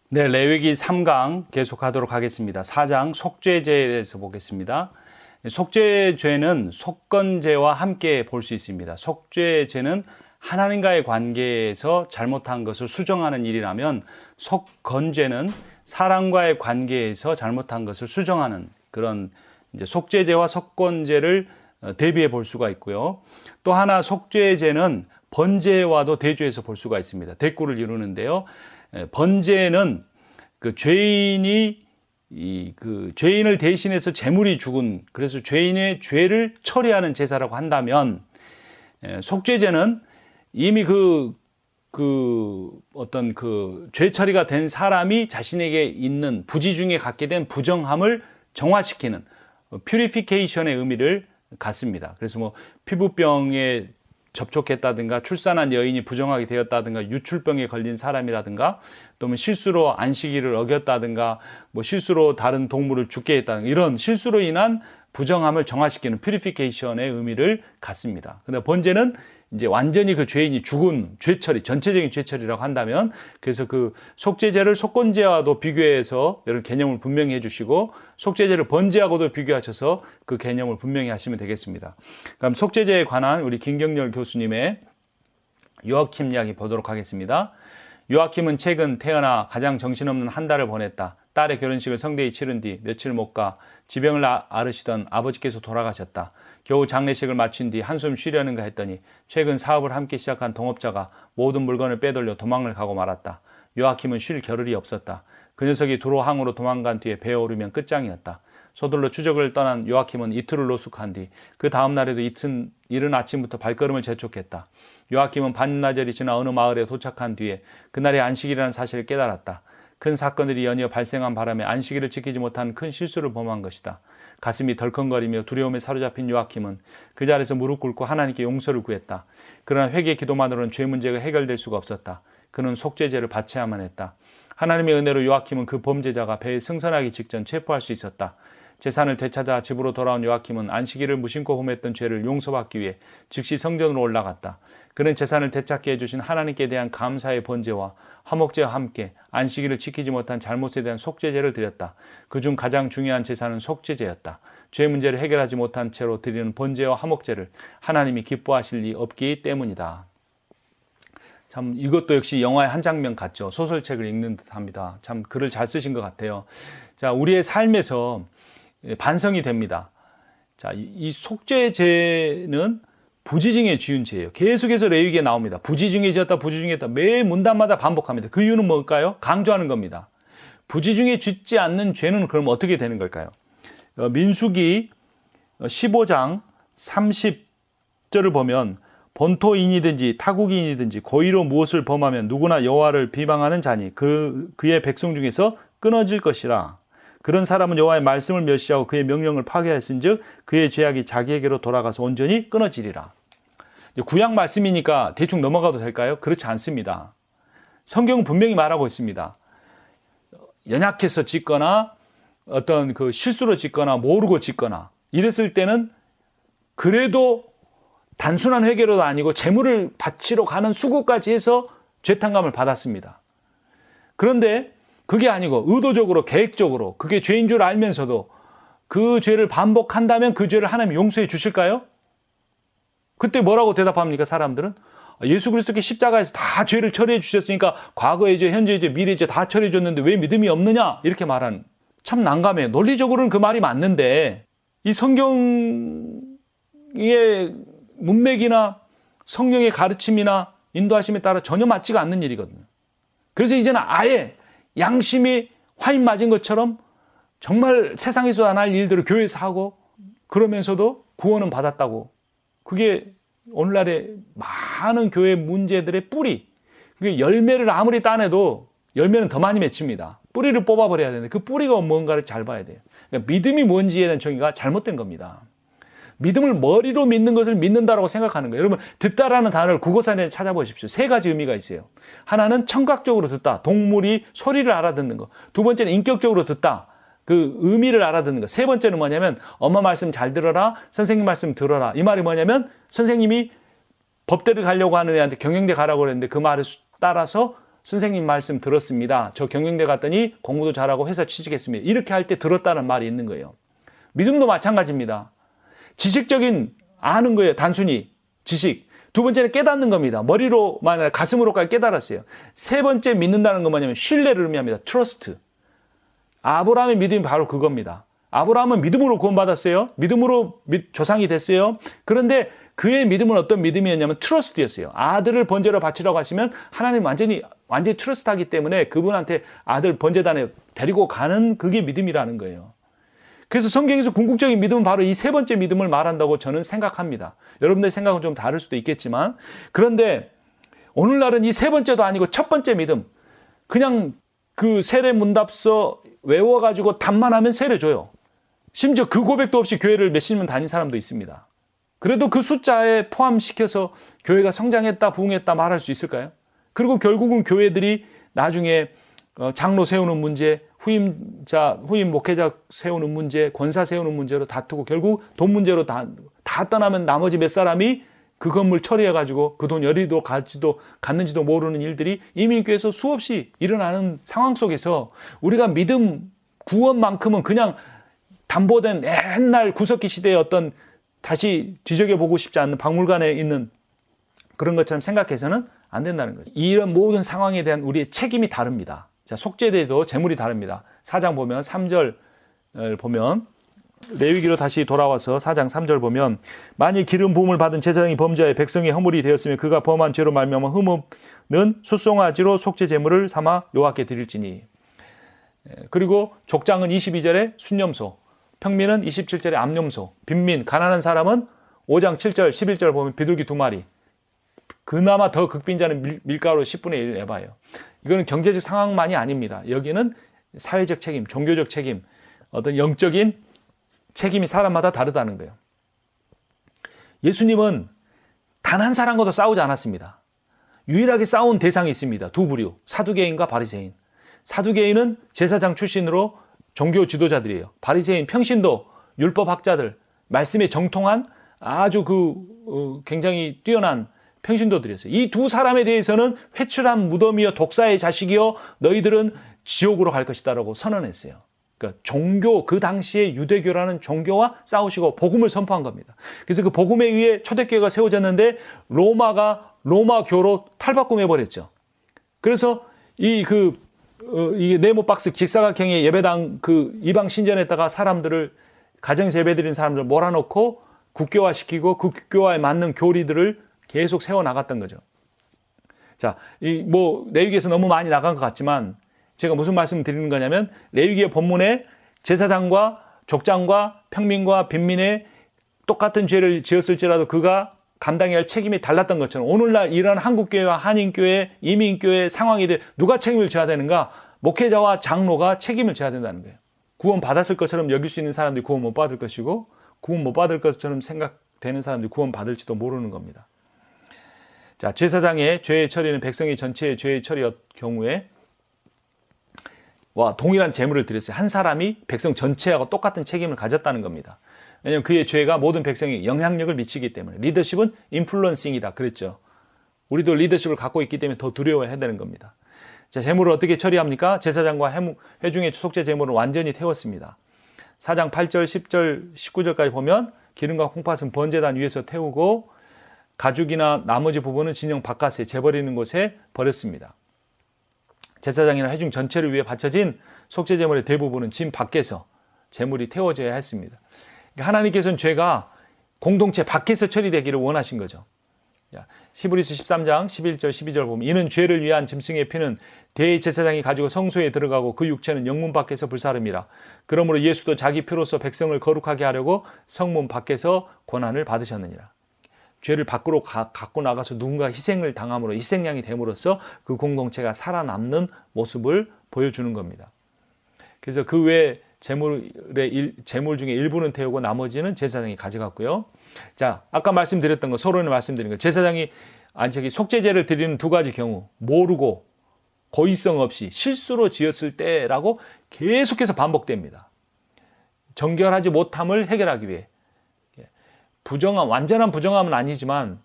네, 레위기 3강 계속하도록 하겠습니다. 4장 속죄죄에 대해서 보겠습니다. 속죄죄는 속건죄와 함께 볼 수 있습니다. 속죄죄는 하나님과의 관계에서 잘못한 것을 수정하는 일이라면, 속건죄는 사람과의 관계에서 잘못한 것을 수정하는 그런 이제 속죄죄와 속건죄를 대비해 볼 수가 있고요. 또 하나 속죄죄는 번제와도 대조해서 볼 수가 있습니다. 대꾸를 이루는데요. 번제는 그 죄인이 그 죄인을 대신해서 제물이 죽은, 그래서 죄인의 죄를 처리하는 제사라고 한다면, 속죄제는 이미 어떤 죄 처리가 된 사람이 자신에게 있는 부지 중에 갖게 된 부정함을 정화시키는 퓨리피케이션의 의미를 갖습니다. 그래서 뭐 피부병에 접촉했다든가, 출산한 여인이 부정하게 되었다든가, 유출병에 걸린 사람이라든가, 또는 실수로 안식일을 어겼다든가, 뭐 실수로 다른 동물을 죽게 했다든가, 이런 실수로 인한 부정함을 정화시키는 퓨리피케이션의 의미를 갖습니다. 근데 번제는 이제 완전히 그 죄인이 죽은 죄처리, 전체적인 죄처리라고 한다면, 그래서 그 속죄제를 속건제와도 비교해서 이런 개념을 분명히 해주시고, 속죄제를 번제하고도 비교하셔서 그 개념을 분명히 하시면 되겠습니다. 그럼 속죄제에 관한 우리 김경렬 교수님의 요아킴 이야기 보도록 하겠습니다. 요아킴은 최근 태어나 가장 정신없는 한 달을 보냈다. 딸의 결혼식을 성대히 치른 뒤 며칠 못 가 지병을 앓으시던 아버지께서 돌아가셨다. 겨우 장례식을 마친 뒤 한숨 쉬려는가 했더니 최근 사업을 함께 시작한 동업자가 모든 물건을 빼돌려 도망을 가고 말았다. 요아킴은 쉴 겨를이 없었다. 그 녀석이 두로항으로 도망간 뒤에 배에 오르면 끝장이었다. 서둘러 추적을 떠난 요아킴은 이틀을 노숙한 뒤 그 다음 날에도 이른 아침부터 발걸음을 재촉했다. 요아킴은 반나절이 지나 어느 마을에 도착한 뒤에 그날이 안식일이라는 사실을 깨달았다. 큰 사건들이 연이어 발생한 바람에 안식일을 지키지 못한 큰 실수를 범한 것이다. 가슴이 덜컹거리며 두려움에 사로잡힌 요아킴은 그 자리에서 무릎 꿇고 하나님께 용서를 구했다. 그러나 회개 기도만으로는 죄 문제가 해결될 수가 없었다. 그는 속죄제를 바쳐야만 했다. 하나님의 은혜로 요아킴은 그 범죄자가 배에 승선하기 직전 체포할 수 있었다. 재산을 되찾아 집으로 돌아온 요아킴은 안식일을 무심코 범했던 죄를 용서받기 위해 즉시 성전으로 올라갔다. 그는 재산을 되찾게 해주신 하나님께 대한 감사의 번제와 화목제와 함께 안식일을 지키지 못한 잘못에 대한 속죄제를 드렸다. 그중 가장 중요한 제사는 속죄제였다. 죄 문제를 해결하지 못한 채로 드리는 번제와 화목제를 하나님이 기뻐하실 리 없기 때문이다. 참 이것도 역시 영화의 한 장면 같죠. 소설책을 읽는 듯합니다. 참 글을 잘 쓰신 것 같아요. 자, 우리의 삶에서 반성이 됩니다. 자, 이 속죄제는 부지중에 지은 죄예요. 계속해서 레위기에 나옵니다. 부지중에 지었다, 부지중에 했다. 매 문단마다 반복합니다. 그 이유는 뭘까요? 강조하는 겁니다. 부지중에 짓지 않는 죄는 그럼 어떻게 되는 걸까요? 민수기 15장 30절을 보면 본토인이든지 타국인이든지 고의로 무엇을 범하면 누구나 여호와를 비방하는 자니 그의 백성 중에서 끊어질 것이라. 그런 사람은 여호와의 말씀을 멸시하고 그의 명령을 파괴하였은즉 그의 죄악이 자기에게로 돌아가서 온전히 끊어지리라. 구약 말씀이니까 대충 넘어가도 될까요? 그렇지 않습니다. 성경은 분명히 말하고 있습니다. 연약해서 짓거나 어떤 그 실수로 짓거나 모르고 짓거나 이랬을 때는 그래도 단순한 회개로도 아니고 재물을 바치러 가는 수고까지 해서 죄탕감을 받았습니다. 그런데 그게 아니고 의도적으로 계획적으로 그게 죄인 줄 알면서도 그 죄를 반복한다면 그 죄를 하나님 용서해 주실까요? 그때 뭐라고 대답합니까? 사람들은 예수 그리스도께 십자가에서 다 죄를 처리해 주셨으니까 과거의 죄, 현재의 죄, 미래의 죄 다 처리해 줬는데 왜 믿음이 없느냐? 이렇게 말하는, 참 난감해요. 논리적으로는 그 말이 맞는데 이 성경의 문맥이나 성경의 가르침이나 인도하심에 따라 전혀 맞지가 않는 일이거든요. 그래서 이제는 아예 양심이 화인 맞은 것처럼 정말 세상에서 안 할 일들을 교회에서 하고 그러면서도 구원은 받았다고. 그게 오늘날의 많은 교회 문제들의 뿌리. 그게 열매를 아무리 따내도 열매는 더 많이 맺힙니다. 뿌리를 뽑아버려야 되는데 그 뿌리가 뭔가를 잘 봐야 돼요. 그러니까 믿음이 뭔지에 대한 정의가 잘못된 겁니다. 믿음을 머리로 믿는 것을 믿는다라고 생각하는 거예요. 여러분, 듣다라는 단어를 국어사전에 찾아보십시오. 세 가지 의미가 있어요. 하나는 청각적으로 듣다. 동물이 소리를 알아듣는 거. 두 번째는 인격적으로 듣다. 그 의미를 알아듣는 거. 세 번째는 뭐냐면 엄마 말씀 잘 들어라. 선생님 말씀 들어라. 이 말이 뭐냐면 선생님이 법대를 가려고 하는 애한테 경영대 가라고 그랬는데 그 말을 따라서 선생님 말씀 들었습니다. 저 경영대 갔더니 공부도 잘하고 회사 취직했습니다. 이렇게 할 때 들었다는 말이 있는 거예요. 믿음도 마찬가지입니다. 지식적인 아는 거예요. 단순히 지식. 두 번째는 깨닫는 겁니다. 머리로만 아니라 가슴으로까지 깨달았어요. 세 번째 믿는다는 건 뭐냐면 신뢰를 의미합니다. 트러스트. 아브라함의 믿음이 바로 그겁니다. 아브라함은 믿음으로 구원받았어요. 믿음으로 조상이 됐어요. 그런데 그의 믿음은 어떤 믿음이었냐면 트러스트였어요. 아들을 번제로 바치라고 하시면 하나님 완전히 트러스트하기 때문에 그분한테 아들 번제단에 데리고 가는 그게 믿음이라는 거예요. 그래서 성경에서 궁극적인 믿음은 바로 이 세 번째 믿음을 말한다고 저는 생각합니다. 여러분들의 생각은 좀 다를 수도 있겠지만, 그런데 오늘날은 이 세 번째도 아니고 첫 번째 믿음, 그냥 그 세례 문답서 외워가지고 답만 하면 세례 줘요. 심지어 그 고백도 없이 교회를 몇십 년 다닌 사람도 있습니다. 그래도 그 숫자에 포함시켜서 교회가 성장했다, 부흥했다 말할 수 있을까요? 그리고 결국은 교회들이 나중에 장로 세우는 문제, 후임 목회자 세우는 문제, 권사 세우는 문제로 다투고 결국 돈 문제로 다 떠나면 나머지 몇 사람이 그 건물 처리해가지고 그 돈 여리도 갔는지도 모르는 일들이 이민교회에서 수없이 일어나는 상황 속에서 우리가 믿음 구원만큼은 그냥 담보된 옛날 구석기 시대의 어떤 다시 뒤적여보고 싶지 않는 박물관에 있는 그런 것처럼 생각해서는 안 된다는 거죠. 이런 모든 상황에 대한 우리의 책임이 다릅니다. 자, 속죄제도 제물이 다릅니다. 4장 보면 3절 보면 레위기로 다시 돌아와서 4장 3절 보면 만일 기름 부음을 받은 제사장이 범죄하여 백성의 허물이 되었으면 그가 범한 죄로 말미암아 흠없는 숫송아지로 속죄 제물을 삼아 여호와께 드릴지니. 그리고 족장은 22절에 순념소, 평민은 27절에 암염소, 빈민, 가난한 사람은 5장 7절 11절 보면 비둘기 2마리. 그나마 더 극빈자는 밀가루 10분의 1 내봐요. 이거는 경제적 상황만이 아닙니다. 여기는 사회적 책임, 종교적 책임, 어떤 영적인 책임이 사람마다 다르다는 거예요. 예수님은 단 한 사람과도 싸우지 않았습니다. 유일하게 싸운 대상이 있습니다. 두 부류, 사두개인과 바리새인. 사두개인은 제사장 출신으로 종교 지도자들이에요. 바리새인, 평신도, 율법학자들, 말씀에 정통한 아주 굉장히 뛰어난 평신도들이었어요. 이 두 사람에 대해서는 회출한 무덤이여 독사의 자식이여 너희들은 지옥으로 갈 것이다라고 선언했어요. 그러니까 종교, 그 당시에 유대교라는 종교와 싸우시고 복음을 선포한 겁니다. 그래서 그 복음에 의해 초대교회가 세워졌는데 로마교로 탈바꿈해버렸죠. 그래서 이게 네모박스 직사각형의 예배당 이방 신전에다가 사람들을 가정에서 예배드리는 사람들을 몰아넣고 국교화시키고 그 국교화에 맞는 교리들을 계속 세워나갔던 거죠. 자, 레위기에서 너무 많이 나간 것 같지만 제가 무슨 말씀을 드리는 거냐면 레위기의 본문에 제사장과 족장과 평민과 빈민의 똑같은 죄를 지었을지라도 그가 감당해야 할 책임이 달랐던 것처럼 오늘날 이런 한국교회와 한인교회, 이민교회 상황에 대해 누가 책임을 져야 되는가? 목회자와 장로가 책임을 져야 된다는 거예요. 구원 받았을 것처럼 여길 수 있는 사람들이 구원 못 받을 것이고 구원 못 받을 것처럼 생각되는 사람들이 구원 받을지도 모르는 겁니다. 자, 제사장의 죄의 처리는 백성의 전체의 죄의 처리였 경우에 동일한 제물을 드렸어요. 한 사람이 백성 전체하고 똑같은 책임을 가졌다는 겁니다. 왜냐하면 그의 죄가 모든 백성에 영향력을 미치기 때문에. 리더십은 인플루언싱이다 그랬죠. 우리도 리더십을 갖고 있기 때문에 더 두려워해야 되는 겁니다. 자, 제물을 어떻게 처리합니까? 제사장과 회중의 속죄 제물을 완전히 태웠습니다. 4장 8절, 10절, 19절까지 보면 기름과 콩팥은 번제단 위에서 태우고 가죽이나 나머지 부분은 진영 바깥에 재버리는 곳에 버렸습니다. 제사장이나 회중 전체를 위해 바쳐진 속죄 제물의 대부분은 진 밖에서 제물이 태워져야 했습니다. 하나님께서는 죄가 공동체 밖에서 처리되기를 원하신 거죠. 히브리서 13장 11절 12절 보면 이는 죄를 위한 짐승의 피는 대제사장이 가지고 성소에 들어가고 그 육체는 영문 밖에서 불사름이라. 그러므로 예수도 자기 피로써 백성을 거룩하게 하려고 성문 밖에서 고난을 받으셨느니라. 죄를 밖으로 갖고 나가서 누군가 희생을 당함으로 희생양이 됨으로써 그 공동체가 살아남는 모습을 보여주는 겁니다. 그래서 그 외에 제물 중에 일부는 태우고 나머지는 제사장이 가져갔고요. 자, 아까 말씀드렸던 거, 서론에 말씀드린 거, 제사장이 속죄제를 드리는 두 가지 경우, 모르고 고의성 없이 실수로 지었을 때라고 계속해서 반복됩니다. 정결하지 못함을 해결하기 위해. 완전한 부정함은 아니지만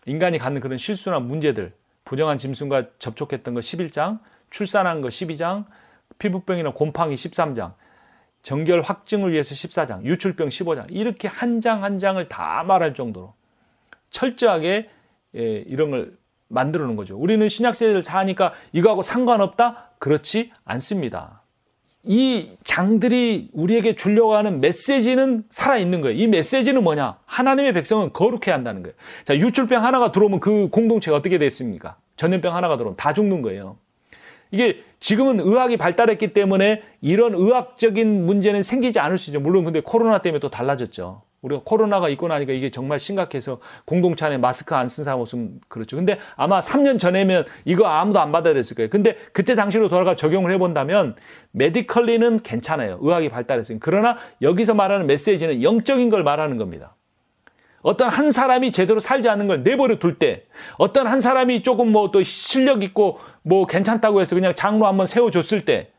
인간이 갖는 그런 실수나 문제들, 부정한 짐승과 접촉했던 거 11장, 출산한 거 12장, 피부병이나 곰팡이 13장, 정결 확증을 위해서 14장, 유출병 15장, 이렇게 한 장 한 장을 다 말할 정도로 철저하게 이런 걸 만들어 놓은 거죠. 우리는 신약세대를 사니까 이거하고 상관없다? 그렇지 않습니다. 이 장들이 우리에게 주려고 하는 메시지는 살아있는 거예요. 이 메시지는 뭐냐? 하나님의 백성은 거룩해야 한다는 거예요. 자, 유출병 하나가 들어오면 그 공동체가 어떻게 됐습니까? 전염병 하나가 들어오면 다 죽는 거예요. 이게 지금은 의학이 발달했기 때문에 이런 의학적인 문제는 생기지 않을 수 있죠. 물론 근데 코로나 때문에 또 달라졌죠. 우리가 코로나가 있고 나니까 이게 정말 심각해서 공동체 안에 마스크 안 쓴 사람 없으면 그렇죠. 근데 아마 3년 전에면 이거 아무도 안 받아들였을 거예요. 근데 그때 당시로 돌아가 적용을 해본다면 메디컬리는 괜찮아요. 의학이 발달했으니까. 그러나 여기서 말하는 메시지는 영적인 걸 말하는 겁니다. 어떤 한 사람이 제대로 살지 않는 걸 내버려 둘 때, 어떤 한 사람이 조금 뭐 또 실력 있고 뭐 괜찮다고 해서 그냥 장로 한번 세워줬을 때,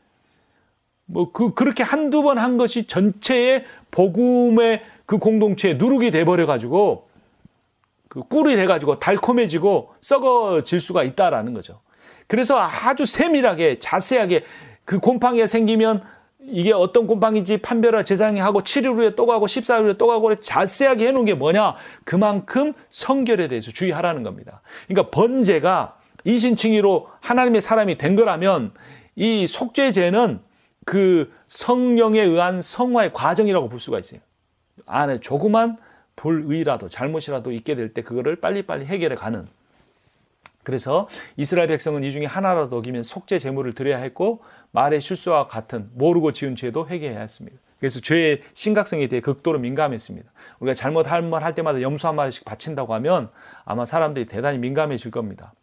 뭐 그렇게 한두 번 한 것이 전체의 복음의 그 공동체에 누룩이 돼버려가지고, 그 꿀이 돼가지고 달콤해지고 썩어질 수가 있다라는 거죠. 그래서 아주 세밀하게, 자세하게 그 곰팡이가 생기면 이게 어떤 곰팡이인지 판별을 제사장이 하고 7일 후에 또 가고 14일 후에 또 가고 자세하게 해놓은 게 뭐냐? 그만큼 성결에 대해서 주의하라는 겁니다. 그러니까 번제가 이신칭의로 하나님의 사람이 된 거라면 이 속죄제는 그 성령에 의한 성화의 과정이라고 볼 수가 있어요. 안에 조그만 불의라도 잘못이라도 있게 될 때 그거를 빨리빨리 해결해 가는. 그래서 이스라엘 백성은 이 중에 하나라도 어기면 속죄 제물을 드려야 했고 말의 실수와 같은 모르고 지은 죄도 회개해야 했습니다. 그래서 죄의 심각성에 대해 극도로 민감했습니다. 우리가 잘못할 말 할 때마다 염소 한 마리씩 바친다고 하면 아마 사람들이 대단히 민감해질 겁니다.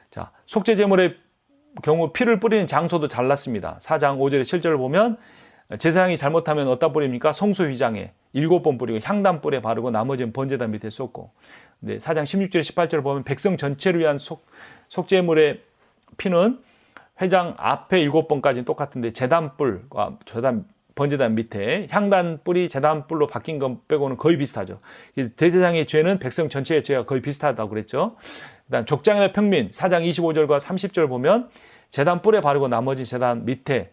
자, 속죄 제물의 경우 피를 뿌리는 장소도 잘났습니다. 4장 5절의 7절을 보면 제사장이 잘못하면 어디다 뿌립니까? 송수휘장에 7번 뿌리고 향단불에 바르고 나머지는 번제단 밑에 쏟고. 네, 4장 16절 18절을 보면 백성 전체를 위한 속죄물의 피는 회장 앞에 7번까지는 똑같은데 제단불과 번제단 밑에 향단불이 제단불로 바뀐 것 빼고는 거의 비슷하죠. 대제사장의 죄는 백성 전체의 죄와 거의 비슷하다고 그랬죠. 그다음 족장이나 평민 4장 25절과 30절 보면 제단불에 바르고 나머지 제단 밑에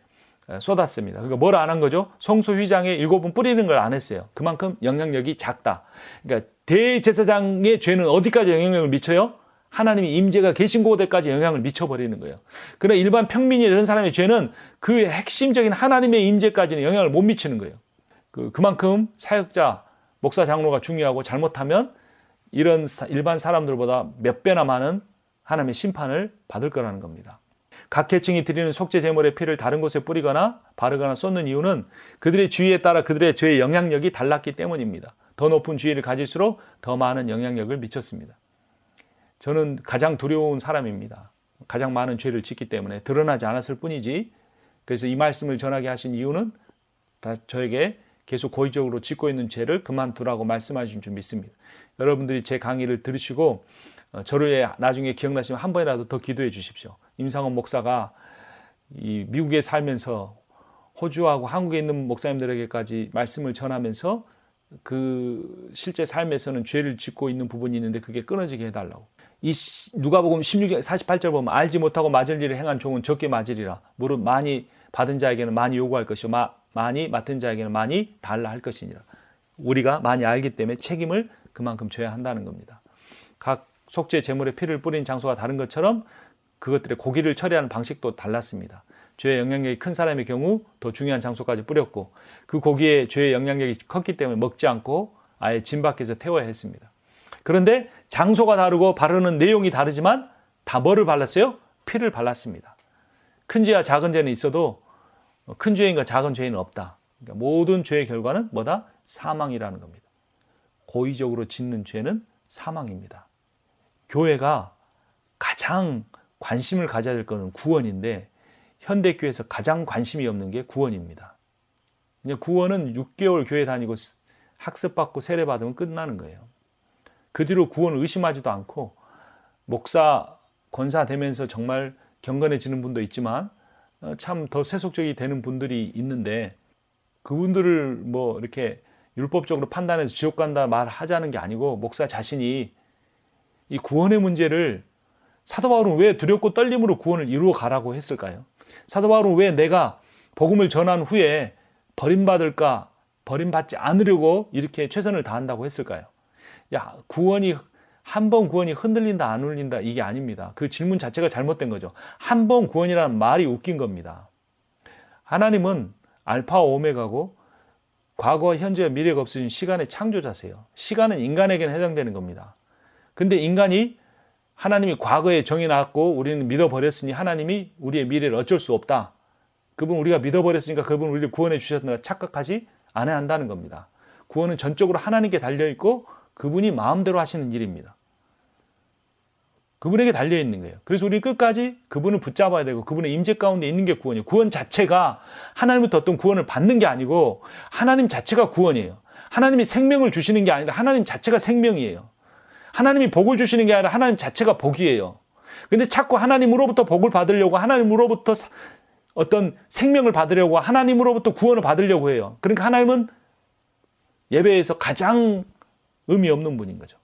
쏟았습니다. 그러니까 뭘 안 한 거죠? 성소휘장에 7번 뿌리는 걸 안 했어요. 그만큼 영향력이 작다. 그러니까 대제사장의 죄는 어디까지 영향력을 미쳐요? 하나님의 임재가 계신 곳에까지 영향을 미쳐버리는 거예요. 그러나 일반 평민이 이런 사람의 죄는 그 핵심적인 하나님의 임재까지는 영향을 못 미치는 거예요. 그만큼 사역자, 목사, 장로가 중요하고 잘못하면 이런 일반 사람들보다 몇 배나 많은 하나님의 심판을 받을 거라는 겁니다. 각 계층이 드리는 속죄 제물의 피를 다른 곳에 뿌리거나 바르거나 쏟는 이유는 그들의 주의에 따라 그들의 죄의 영향력이 달랐기 때문입니다. 더 높은 주의를 가질수록 더 많은 영향력을 미쳤습니다. 저는 가장 두려운 사람입니다. 가장 많은 죄를 짓기 때문에 드러나지 않았을 뿐이지. 그래서 이 말씀을 전하게 하신 이유는 다 저에게 계속 고의적으로 짓고 있는 죄를 그만두라고 말씀하신 줄 믿습니다. 여러분들이 제 강의를 들으시고 저를 위해 나중에 기억나시면 한 번이라도 더 기도해 주십시오. 임상원 목사가 이 미국에 살면서 호주하고 한국에 있는 목사님들에게까지 말씀을 전하면서 그 실제 삶에서는 죄를 짓고 있는 부분이 있는데 그게 끊어지게 해달라고. 이 누가복음 16장 48절 보면 알지 못하고 맞을 일을 행한 종은 적게 맞으리라. 무릇 많이 받은 자에게는 많이 요구할 것이요 많이 맡은 자에게는 많이 달라 할 것이니라. 우리가 많이 알기 때문에 책임을 그만큼 져야 한다는 겁니다. 각 속죄 제물의 피를 뿌린 장소가 다른 것처럼 그것들의 고기를 처리하는 방식도 달랐습니다. 죄의 영향력이 큰 사람의 경우 더 중요한 장소까지 뿌렸고 그 고기에 죄의 영향력이 컸기 때문에 먹지 않고 아예 진 밖에서 태워야 했습니다. 그런데 장소가 다르고 바르는 내용이 다르지만 다 뭐를 발랐어요? 피를 발랐습니다. 큰 죄와 작은 죄는 있어도 큰 죄인과 작은 죄인은 없다. 그러니까 모든 죄의 결과는 뭐다? 사망이라는 겁니다. 고의적으로 짓는 죄는 사망입니다. 교회가 가장 관심을 가져야 될 것은 구원인데 현대교회에서 가장 관심이 없는 게 구원입니다. 그냥 구원은 6개월 교회 다니고 학습받고 세례받으면 끝나는 거예요. 그 뒤로 구원을 의심하지도 않고 목사, 권사 되면서 정말 경건해지는 분도 있지만 참 더 세속적이 되는 분들이 있는데 그분들을 뭐 이렇게 율법적으로 판단해서 지옥 간다 말하자는 게 아니고 목사 자신이 이 구원의 문제를 사도 바울은 왜 두렵고 떨림으로 구원을 이루어 가라고 했을까요? 사도 바울은 왜 내가 복음을 전한 후에 버림받을까, 버림받지 않으려고 이렇게 최선을 다한다고 했을까요? 야, 한 번 구원이 흔들린다, 안 흔들린다, 이게 아닙니다. 그 질문 자체가 잘못된 거죠. 한 번 구원이라는 말이 웃긴 겁니다. 하나님은 알파와 오메가고 과거, 현재, 미래가 없으신 시간의 창조자세요. 시간은 인간에게는 해당되는 겁니다. 근데 인간이 하나님이 과거에 정해놨고 우리는 믿어버렸으니 하나님이 우리의 미래를 어쩔 수 없다. 그분 우리가 믿어버렸으니까 그분 우리를 구원해 주셨다 착각하지 않아야 한다는 겁니다. 구원은 전적으로 하나님께 달려있고 그분이 마음대로 하시는 일입니다. 그분에게 달려있는 거예요. 그래서 우리는 끝까지 그분을 붙잡아야 되고 그분의 임재 가운데 있는 게 구원이에요. 구원 자체가 하나님부터 어떤 구원을 받는 게 아니고 하나님 자체가 구원이에요. 하나님이 생명을 주시는 게 아니라 하나님 자체가 생명이에요. 하나님이 복을 주시는 게 아니라 하나님 자체가 복이에요. 근데 자꾸 하나님으로부터 복을 받으려고 하나님으로부터 어떤 생명을 받으려고 하나님으로부터 구원을 받으려고 해요. 그러니까 하나님은 예배에서 가장 의미 없는 분인 거죠.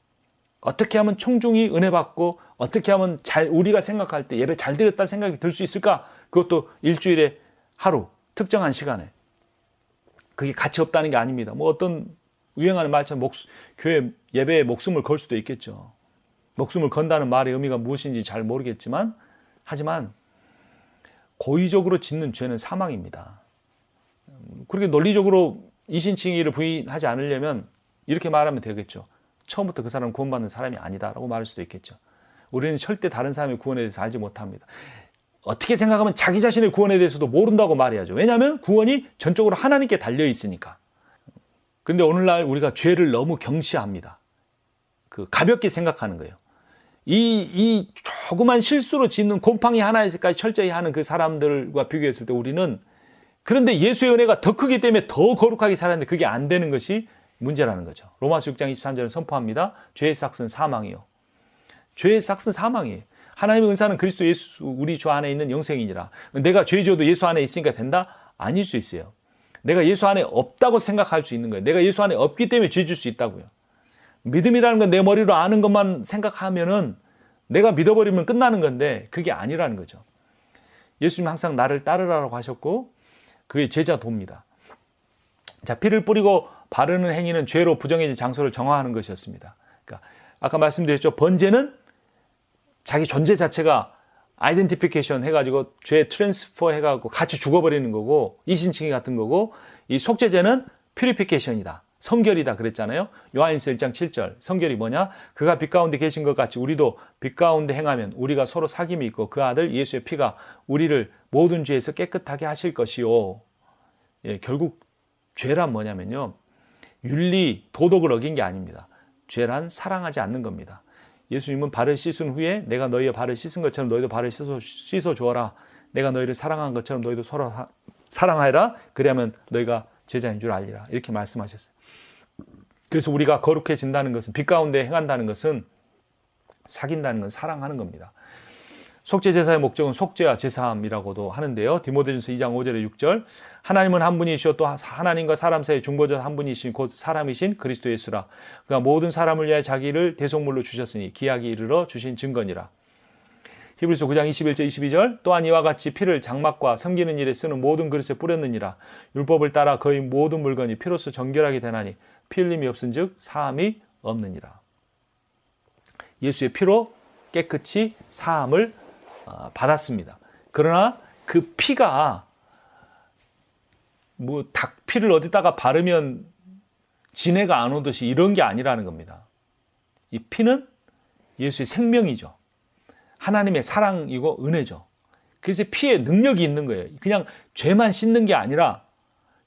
어떻게 하면 청중이 은혜 받고 어떻게 하면 우리가 생각할 때 예배 잘 드렸다는 생각이 들 수 있을까? 그것도 일주일에 하루 특정한 시간에. 그게 가치 없다는 게 아닙니다. 뭐 어떤 유행하는 말처럼 교회 예배에 목숨을 걸 수도 있겠죠. 목숨을 건다는 말의 의미가 무엇인지 잘 모르겠지만 하지만 고의적으로 짓는 죄는 사망입니다. 그렇게 논리적으로 이신칭의를 부인하지 않으려면 이렇게 말하면 되겠죠. 처음부터 그 사람은 구원받는 사람이 아니다라고 말할 수도 있겠죠. 우리는 절대 다른 사람의 구원에 대해서 알지 못합니다. 어떻게 생각하면 자기 자신의 구원에 대해서도 모른다고 말해야죠. 왜냐하면 구원이 전적으로 하나님께 달려 있으니까. 근데 오늘날 우리가 죄를 너무 경시합니다. 가볍게 생각하는 거예요. 이 조그만 실수로 짓는 곰팡이 하나에서까지 철저히 하는 그 사람들과 비교했을 때 우리는 그런데 예수의 은혜가 더 크기 때문에 더 거룩하게 살았는데 그게 안 되는 것이 문제라는 거죠. 로마서 6장 23절은 선포합니다. 죄의 삭은 사망이요. 죄의 삭은 사망이에요. 하나님의 은사는 그리스도 예수 우리 주 안에 있는 영생이니라. 내가 죄 지어도 예수 안에 있으니까 된다? 아닐 수 있어요. 내가 예수 안에 없다고 생각할 수 있는 거예요. 내가 예수 안에 없기 때문에 죄 질 수 있다고요. 믿음이라는 건 내 머리로 아는 것만 생각하면은 내가 믿어버리면 끝나는 건데 그게 아니라는 거죠. 예수님 항상 나를 따르라고 하셨고 그게 제자 도입니다. 자, 피를 뿌리고 바르는 행위는 죄로 부정해진 장소를 정화하는 것이었습니다. 그러니까 아까 말씀드렸죠. 번제는 자기 존재 자체가 아이덴티피케이션 해가지고 죄 트랜스퍼 해가지고 같이 죽어버리는 거고 이신칭의 같은 거고 이 속죄제는 퓨리피케이션이다. 성결이다 그랬잖아요. 요한일서 1장 7절 성결이 뭐냐? 그가 빛 가운데 계신 것 같이 우리도 빛 가운데 행하면 우리가 서로 사귐이 있고 그 아들 예수의 피가 우리를 모든 죄에서 깨끗하게 하실 것이요. 예, 결국 죄란 뭐냐면요. 윤리, 도덕을 어긴 게 아닙니다. 죄란 사랑하지 않는 겁니다. 예수님은 발을 씻은 후에 내가 너희의 발을 씻은 것처럼 너희도 발을 씻어 주어라. 내가 너희를 사랑한 것처럼 너희도 서로 사랑하여라. 그래야면 너희가 제자인 줄 알리라. 이렇게 말씀하셨어요. 그래서 우리가 거룩해진다는 것은 빛 가운데 행한다는 것은 사귄다는 건 사랑하는 겁니다. 속죄 제사의 목적은 속죄와 제사함이라고도 하는데요. 디모데전서 2장 5절에 6절 하나님은 한 분이시오 또 하나님과 사람 사이의 중보자 한 분이신 곧 사람이신 그리스도 예수라. 그가 모든 사람을 위하여 자기를 대속물로 주셨으니 기약이 이르러 주신 증거니라. 히브리서 9장 21절 22절 또한 이와 같이 피를 장막과 섬기는 일에 쓰는 모든 그릇에 뿌렸느니라. 율법을 따라 거의 모든 물건이 피로써 정결하게 되나니 피 흘림이 없은즉 사함이 없느니라. 예수의 피로 깨끗이 사함을 받았습니다. 그러나 그 피가 뭐 닭피를 어디다가 바르면 진해가 안 오듯이 이런 게 아니라는 겁니다. 이 피는 예수의 생명이죠. 하나님의 사랑이고 은혜죠. 그래서 피에 능력이 있는 거예요. 그냥 죄만 씻는 게 아니라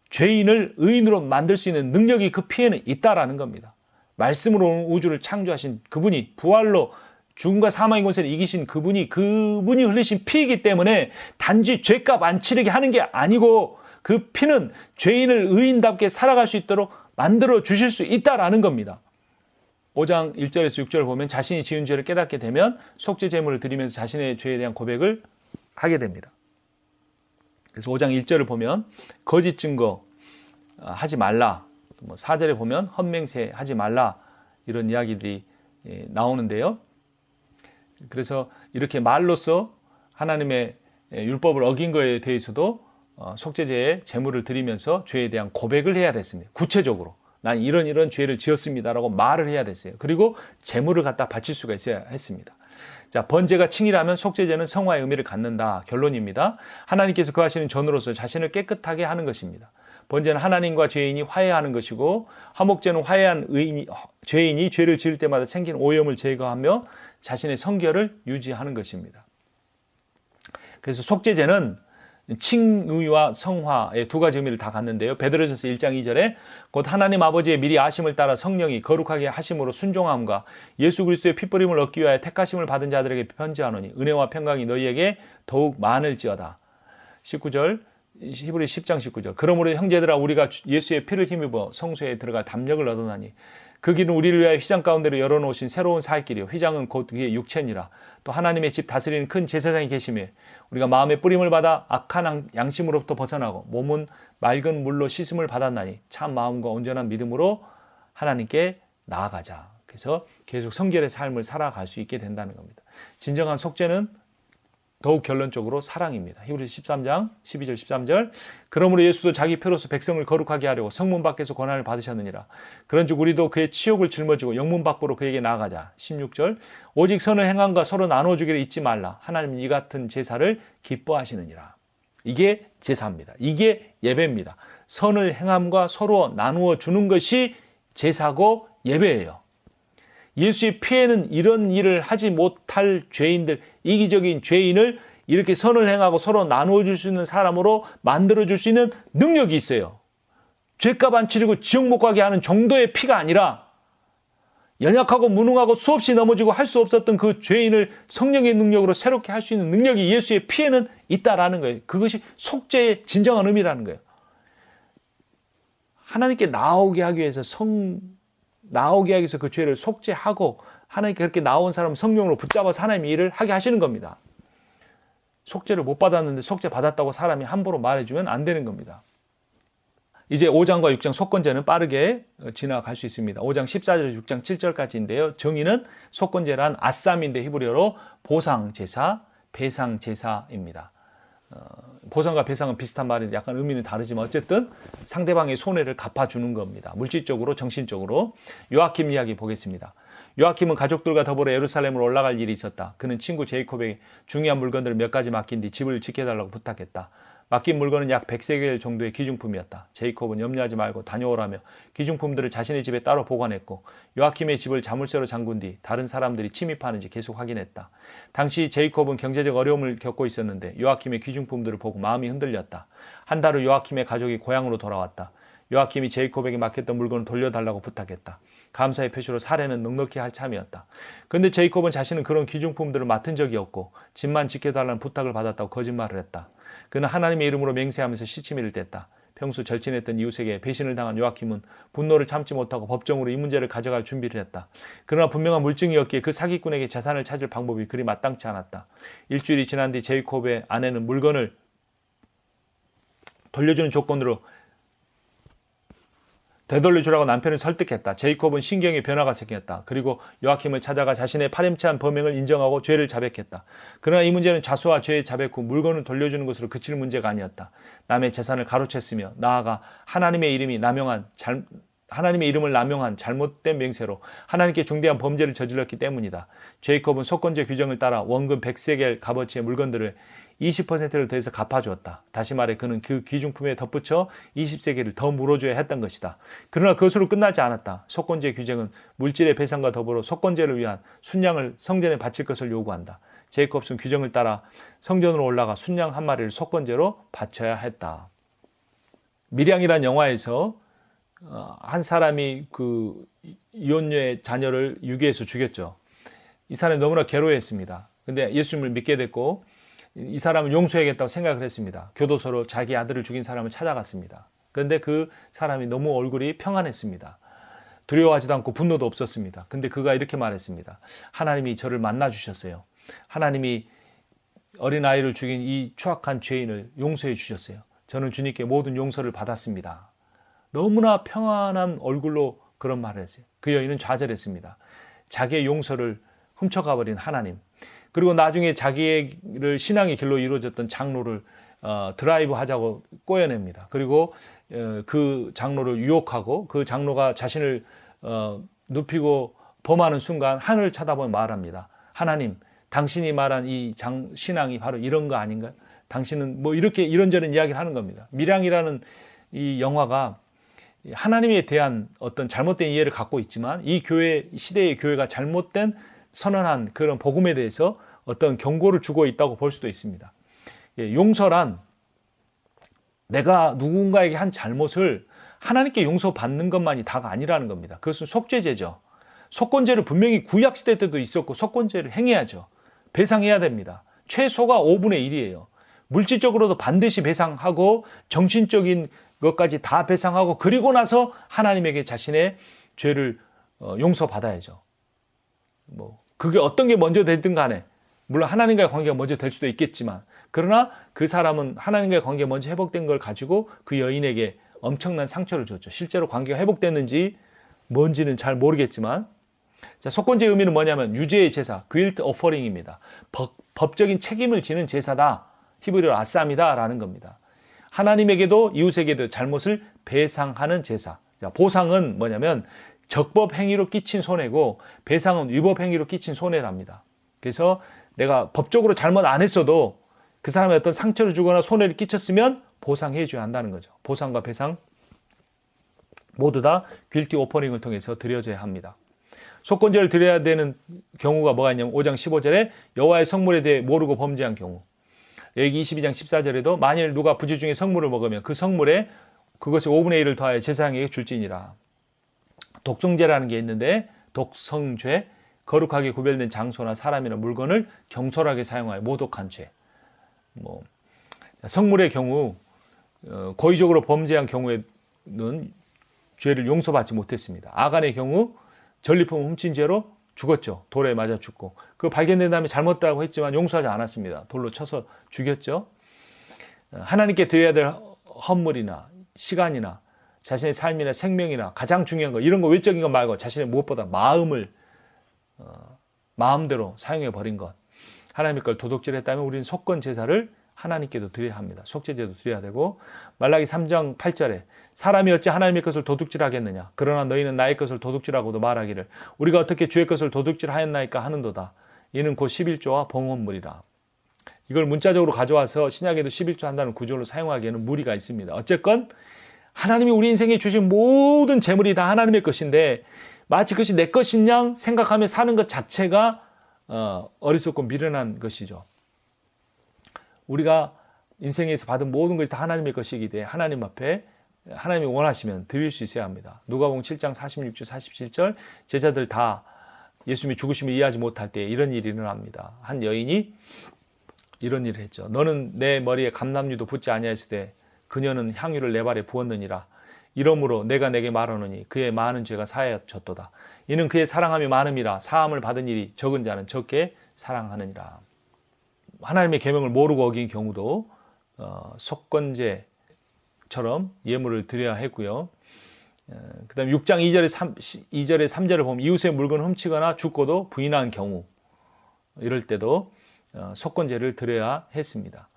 죄인을 의인으로 만들 수 있는 능력이 그 피에는 있다라는 겁니다. 말씀으로 우주를 창조하신 그분이 부활로 죽음과 사망의 권세를 이기신 그분이 흘리신 피이기 때문에 단지 죄값 안 치르게 하는 게 아니고 그 피는 죄인을 의인답게 살아갈 수 있도록 만들어 주실 수 있다라는 겁니다. 5장 1절에서 6절을 보면 자신이 지은 죄를 깨닫게 되면 속죄 제물을 드리면서 자신의 죄에 대한 고백을 하게 됩니다. 그래서 5장 1절을 보면 거짓 증거 하지 말라. 4절에 보면 헛맹세 하지 말라. 이런 이야기들이 나오는데요. 그래서 이렇게 말로써 하나님의 율법을 어긴 거에 대해서도 속죄제에 제물을 드리면서 죄에 대한 고백을 해야 됐습니다. 구체적으로 난 이런 죄를 지었습니다라고 말을 해야 됐어요. 그리고 제물을 갖다 바칠 수가 있어야 했습니다. 자, 번제가 칭이라면 속죄제는 성화의 의미를 갖는다. 결론입니다. 하나님께서 거하시는 전으로서 자신을 깨끗하게 하는 것입니다. 번제는 하나님과 죄인이 화해하는 것이고, 화목제는 화해한 죄인이 죄를 지을 때마다 생기는 오염을 제거하며 자신의 성결을 유지하는 것입니다. 그래서 속죄제는 칭의와 성화의 두 가지 의미를 다 갖는데요. 베드로전서 1장 2절에 곧 하나님 아버지의 미리 아심을 따라 성령이 거룩하게 하심으로 순종함과 예수 그리스도의 핏부림을 얻기 위하여 택하심을 받은 자들에게 편지하노니 은혜와 평강이 너희에게 더욱 많을지어다. 19절 히브리 10장 19절 그러므로 형제들아 우리가 예수의 피를 힘입어 성소에 들어갈 담력을 얻어나니 그 길은 우리를 위하여 휘장 가운데로 열어놓으신 새로운 살 길이요 휘장은 곧 그의 육체니라. 또 하나님의 집 다스리는 큰 제사장이 계시며 우리가 마음의 뿌림을 받아 악한 양심으로부터 벗어나고 몸은 맑은 물로 씻음을 받았나니 참 마음과 온전한 믿음으로 하나님께 나아가자. 그래서 계속 성결의 삶을 살아갈 수 있게 된다는 겁니다. 진정한 속죄는 더욱 결론적으로 사랑입니다. 히브리서 13장 12절 13절 그러므로 예수도 자기 표로서 백성을 거룩하게 하려고 성문 밖에서 권한을 받으셨느니라. 그런즉 우리도 그의 치욕을 짊어지고 영문 밖으로 그에게 나아가자. 16절 오직 선을 행함과 서로 나눠주기를 잊지 말라. 하나님은 이 같은 제사를 기뻐하시느니라. 이게 제사입니다. 이게 예배입니다. 선을 행함과 서로 나누어 주는 것이 제사고 예배예요. 예수의 피에는 이런 일을 하지 못할 죄인들, 이기적인 죄인을 이렇게 선을 행하고 서로 나누어 줄 수 있는 사람으로 만들어 줄 수 있는 능력이 있어요. 죄값 안 치르고 지옥 못 가게 하는 정도의 피가 아니라 연약하고 무능하고 수없이 넘어지고 할 수 없었던 그 죄인을 성령의 능력으로 새롭게 할 수 있는 능력이 예수의 피에는 있다라는 거예요. 그것이 속죄의 진정한 의미라는 거예요. 하나님께 나오게 하기 위해서 나오게 하기 위해서 그 죄를 속죄하고 하나님께 그렇게 나온 사람은 성령으로 붙잡아서 하나님의 일을 하게 하시는 겁니다. 속죄를 못 받았는데 속죄 받았다고 사람이 함부로 말해주면 안 되는 겁니다. 이제 5장과 6장 속건제는 빠르게 지나갈 수 있습니다. 5장 14절 6장 7절까지인데요. 정의는 속건제란 아쌈인데 히브리어로 보상제사, 배상제사입니다. 보상과 배상은 비슷한 말인데 약간 의미는 다르지만 어쨌든 상대방의 손해를 갚아주는 겁니다. 물질적으로 정신적으로. 요아킴 이야기 보겠습니다. 요아킴은 가족들과 더불어 예루살렘으로 올라갈 일이 있었다. 그는 친구 제이콥에게 중요한 물건들을 몇 가지 맡긴 뒤 집을 지켜달라고 부탁했다. 맡긴 물건은 약 100세겔 정도의 기중품이었다. 제이콥은 염려하지 말고 다녀오라며 기중품들을 자신의 집에 따로 보관했고 요아킴의 집을 자물쇠로 잠근 뒤 다른 사람들이 침입하는지 계속 확인했다. 당시 제이콥은 경제적 어려움을 겪고 있었는데 요아킴의 기중품들을 보고 마음이 흔들렸다. 한 달 후 요아킴의 가족이 고향으로 돌아왔다. 요아킴이 제이콥에게 맡겼던 물건을 돌려달라고 부탁했다. 감사의 표시로 사례는 넉넉히 할 참이었다. 그런데 제이콥은 자신은 그런 기중품들을 맡은 적이 없고 집만 지켜달라는 부탁을 받았다고 거짓말을 했다. 그는 하나님의 이름으로 맹세하면서 시치미를 뗐다. 평소 절친했던 이웃에게 배신을 당한 요아킴은 분노를 참지 못하고 법정으로 이 문제를 가져갈 준비를 했다. 그러나 분명한 물증이었기에 그 사기꾼에게 재산을 찾을 방법이 그리 마땅치 않았다. 일주일이 지난 뒤 제이콥의 아내는 물건을 돌려주는 조건으로 되돌려주라고 남편을 설득했다. 제이콥은 신경의 변화가 생겼다. 그리고 요아킴을 찾아가 자신의 파렴치한 범행을 인정하고 죄를 자백했다. 그러나 이 문제는 자수와 죄의 자백 후 물건을 돌려주는 것으로 그칠 문제가 아니었다. 남의 재산을 가로챘으며 나아가 하나님의 이름을 남용한 잘못된 맹세로 하나님께 중대한 범죄를 저질렀기 때문이다. 제이콥은 속건제 규정을 따라 원금 100세겔 값어치의 물건들을 20%를 더해서 갚아주었다. 다시 말해 그는 그 기중품에 덧붙여 20세겔을 더 물어줘야 했던 것이다. 그러나 그것으로 끝나지 않았다. 속건제 규정은 물질의 배상과 더불어 속건제를 위한 순양을 성전에 바칠 것을 요구한다. 제이콥은 규정을 따라 성전으로 올라가 순양 한 마리를 속건제로 바쳐야 했다. 밀양이란 영화에서 한 사람이 그 이혼녀의 자녀를 유괴해서 죽였죠. 이 사람이 너무나 괴로워했습니다. 근데 예수님을 믿게 됐고 이 사람을 용서해야겠다고 생각을 했습니다. 교도소로 자기 아들을 죽인 사람을 찾아갔습니다. 그런데 그 사람이 너무 얼굴이 평안했습니다. 두려워하지도 않고 분노도 없었습니다. 근데 그가 이렇게 말했습니다. 하나님이 저를 만나주셨어요. 하나님이 어린아이를 죽인 이 추악한 죄인을 용서해 주셨어요. 저는 주님께 모든 용서를 받았습니다. 너무나 평안한 얼굴로 그런 말을 했어요. 그 여인은 좌절했습니다. 자기의 용서를 훔쳐가버린 하나님. 그리고 나중에 자기를 신앙의 길로 이루어졌던 장로를 드라이브 하자고 꼬여냅니다. 그리고 그 장로를 유혹하고 그 장로가 자신을 눕히고 범하는 순간 하늘을 쳐다보며 말합니다. 하나님, 당신이 말한 이 신앙이 바로 이런 거 아닌가요? 당신은 뭐 이렇게 이런저런 이야기를 하는 겁니다. 밀양이라는 이 영화가 하나님에 대한 어떤 잘못된 이해를 갖고 있지만 이 시대의 교회가 잘못된 선언한 그런 복음에 대해서 어떤 경고를 주고 있다고 볼 수도 있습니다. 용서란 내가 누군가에게 한 잘못을 하나님께 용서받는 것만이 다가 아니라는 겁니다. 그것은 속죄제죠. 속건제를 분명히 구약시대 때도 있었고 속건제를 행해야죠. 배상해야 됩니다. 최소가 5분의 1이에요. 물질적으로도 반드시 배상하고 정신적인 것까지 다 배상하고 그리고 나서 하나님에게 자신의 죄를 용서받아야죠. 뭐 그게 어떤 게 먼저 됐든 간에 물론 하나님과의 관계가 먼저 될 수도 있겠지만 그러나 그 사람은 하나님과의 관계가 먼저 회복된 걸 가지고 그 여인에게 엄청난 상처를 줬죠. 실제로 관계가 회복됐는지 뭔지는 잘 모르겠지만 자, 속건제 의미는 뭐냐면 유죄의 제사, guilt offering입니다. 법적인 책임을 지는 제사다. 히브리어로 아쌈이다 라는 겁니다. 하나님에게도 이웃에게도 잘못을 배상하는 제사. 자, 보상은 뭐냐면 적법 행위로 끼친 손해고 배상은 위법 행위로 끼친 손해랍니다. 그래서 내가 법적으로 잘못 안 했어도 그 사람의 어떤 상처를 주거나 손해를 끼쳤으면 보상해 줘야 한다는 거죠. 보상과 배상 모두 다 guilty offering을 통해서 드려져야 합니다. 속건제를 드려야 되는 경우가 뭐가 있냐면 5장 15절에 여호와의 성물에 대해 모르고 범죄한 경우, 여기 22장 14절에도 만일 누가 부지 중에 성물을 먹으면 그 성물에 그것이 5분의 1을 더하여 제사장에게 줄지니라. 독성제라는 게 있는데 독성죄, 거룩하게 구별된 장소나 사람이나 물건을 경솔하게 사용하여 모독한 죄. 성물의 경우 고의적으로 범죄한 경우에는 죄를 용서받지 못했습니다. 아간의 경우 전리품 훔친 죄로 죽었죠. 돌에 맞아 죽고. 그거 발견된 다음에 잘못다고 했지만 용서하지 않았습니다. 돌로 쳐서 죽였죠. 하나님께 드려야 될 헌물이나 시간이나 자신의 삶이나 생명이나 가장 중요한 거 이런 거 외적인 것 말고 자신의 무엇보다 마음을 마음대로 사용해 버린 것. 하나님의 걸 도둑질했다면 우리는 속건 제사를 하나님께도 드려야 합니다. 속죄제도 드려야 되고 말라기 3장 8절에 사람이 어찌 하나님의 것을 도둑질하겠느냐. 그러나 너희는 나의 것을 도둑질하고도 말하기를 우리가 어떻게 주의 것을 도둑질하였나이까 하는도다. 이는 곧 11조와 봉헌물이라. 이걸 문자적으로 가져와서 신약에도 11조 한다는 구조로 사용하기에는 무리가 있습니다. 어쨌건 하나님이 우리 인생에 주신 모든 재물이 다 하나님의 것인데 마치 그것이 내 것인 양 생각하며 사는 것 자체가 어리석고 미련한 것이죠. 우리가 인생에서 받은 모든 것이 다 하나님의 것이기 때문에 하나님 앞에 하나님이 원하시면 드릴 수 있어야 합니다. 누가복음 7장 46절 47절 제자들 다 예수님이 죽으심을 이해하지 못할 때 이런 일이 일어납니다. 한 여인이 이런 일을 했죠. 너는 내 머리에 감람류도 붓지 아니하였을 때 그녀는 향유를 내 발에 부었느니라. 이러므로 내가 내게 말하노니 그의 많은 죄가 사하였도다. 이는 그의 사랑함이 많음이라. 사함을 받은 일이 적은 자는 적게 사랑하느니라. 하나님의 계명을 모르고 어긴 경우도 속건제처럼 예물을 드려야 했고요. 그 다음에 6장 2절에 3절을 보면 이웃의 물건을 훔치거나 죽고도 부인한 경우 이럴 때도 속건제를 드려야 했습니다.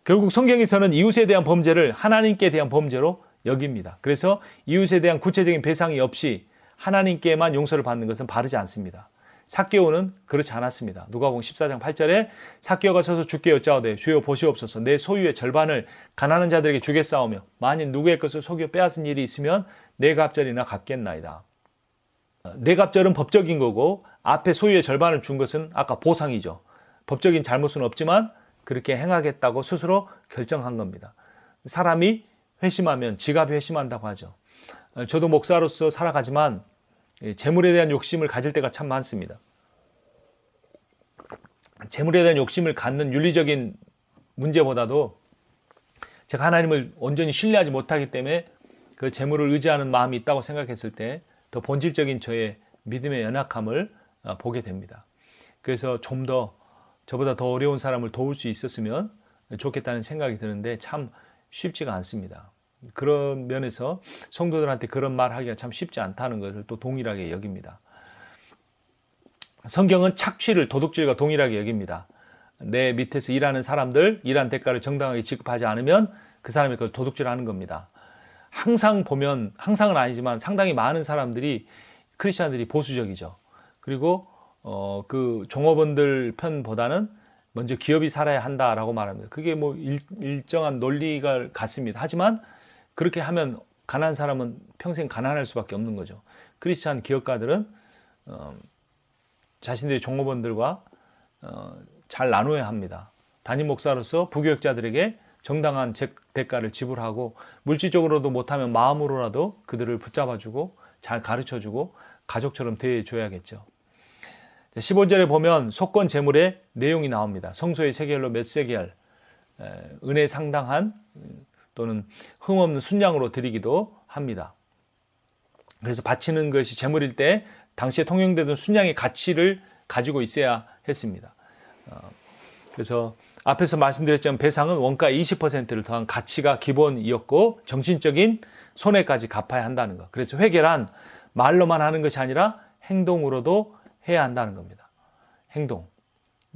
결국 성경에서는 이웃에 대한 범죄를 하나님께 대한 범죄로 여깁니다. 그래서 이웃에 대한 구체적인 배상이 없이 하나님께만 용서를 받는 것은 바르지 않습니다. 삭개오는 그렇지 않았습니다. 누가복음 14장 8절에 삭개오가 서서 주께 여짜오되 주여 보시옵소서 내 소유의 절반을 가난한 자들에게 주겠사오며 만일 누구의 것을 속여 빼앗은 일이 있으면 내 갑절이나 갚겠나이다. 내 갑절은 법적인 거고 앞에 소유의 절반을 준 것은 아까 보상이죠. 법적인 잘못은 없지만 그렇게 행하겠다고 스스로 결정한 겁니다. 사람이 회심하면 지갑이 회심한다고 하죠. 저도 목사로서 살아가지만 재물에 대한 욕심을 가질 때가 참 많습니다. 재물에 대한 욕심을 갖는 윤리적인 문제보다도 제가 하나님을 온전히 신뢰하지 못하기 때문에 그 재물을 의지하는 마음이 있다고 생각했을 때 더 본질적인 저의 믿음의 연약함을 보게 됩니다. 그래서 좀 더 저보다 더 어려운 사람을 도울 수 있었으면 좋겠다는 생각이 드는데 참 쉽지가 않습니다. 그런 면에서 성도들한테 그런 말 하기가 참 쉽지 않다는 것을 또 동일하게 여깁니다. 성경은 착취를 도둑질과 동일하게 여깁니다. 내 밑에서 일하는 사람들, 일한 대가를 정당하게 지급하지 않으면 그 사람이 그걸 도둑질하는 겁니다. 항상 보면, 항상은 아니지만 상당히 많은 사람들이, 크리스찬들이 보수적이죠. 그리고 그 종업원들 편보다는 먼저 기업이 살아야 한다라고 말합니다. 그게 뭐 일정한 논리가 같습니다. 하지만 그렇게 하면 가난한 사람은 평생 가난할 수밖에 없는 거죠. 크리스찬 기업가들은 자신들의 종업원들과 잘 나눠야 합니다. 담임 목사로서 부교역자들에게 정당한 대가를 지불하고, 물질적으로도 못하면 마음으로라도 그들을 붙잡아주고 잘 가르쳐주고 가족처럼 대해줘야겠죠. 15절에 보면 속건 제물의 내용이 나옵니다. 성소의 세겔로 몇 세겔, 은혜 상당한 또는 흠없는 순양으로 드리기도 합니다. 그래서 바치는 것이 제물일 때 당시에 통용되던 순양의 가치를 가지고 있어야 했습니다. 그래서 앞에서 말씀드렸지만 배상은 원가 20%를 더한 가치가 기본이었고 정신적인 손해까지 갚아야 한다는 것. 그래서 회개란 말로만 하는 것이 아니라 행동으로도 해야 한다는 겁니다. 행동.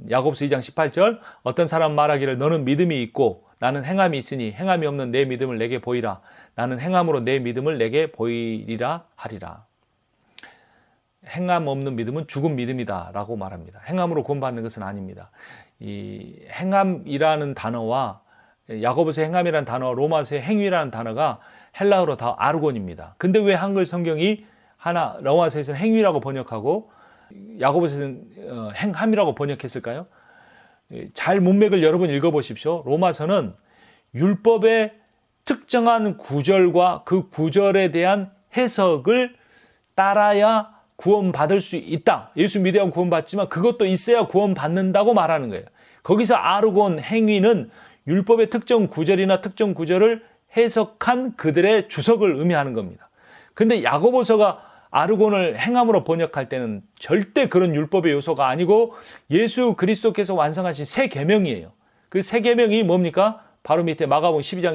야고보서 2장 18절, 어떤 사람 말하기를 너는 믿음이 있고 나는 행함이 있으니 행함이 없는 내 믿음을 내게 보이라. 나는 행함으로 내 믿음을 내게 보이리라 하리라. 행함 없는 믿음은 죽은 믿음이다 라고 말합니다. 행함으로 구원받는 것은 아닙니다. 이 행함이라는 단어와 야고보서의 행함이라는 단어와 로마서의 행위라는 단어가 헬라어로 다 아르곤입니다. 근데 왜 한글 성경이 로마서에서는 행위라고 번역하고 야고보서에서는 행함이라고 번역했을까요? 잘 문맥을 여러분 읽어보십시오. 로마서는 율법의 특정한 구절과 그 구절에 대한 해석을 따라야 구원받을 수 있다. 예수 믿어야 구원받지만 그것도 있어야 구원받는다고 말하는 거예요. 거기서 아르곤 행위는 율법의 특정 구절이나 특정 구절을 해석한 그들의 주석을 의미하는 겁니다. 근데 야고보서가 아르곤을 행함으로 번역할 때는 절대 그런 율법의 요소가 아니고 예수 그리스도께서 완성하신 새 계명이에요. 그 새 계명이 뭡니까? 바로 밑에 마가복음 12장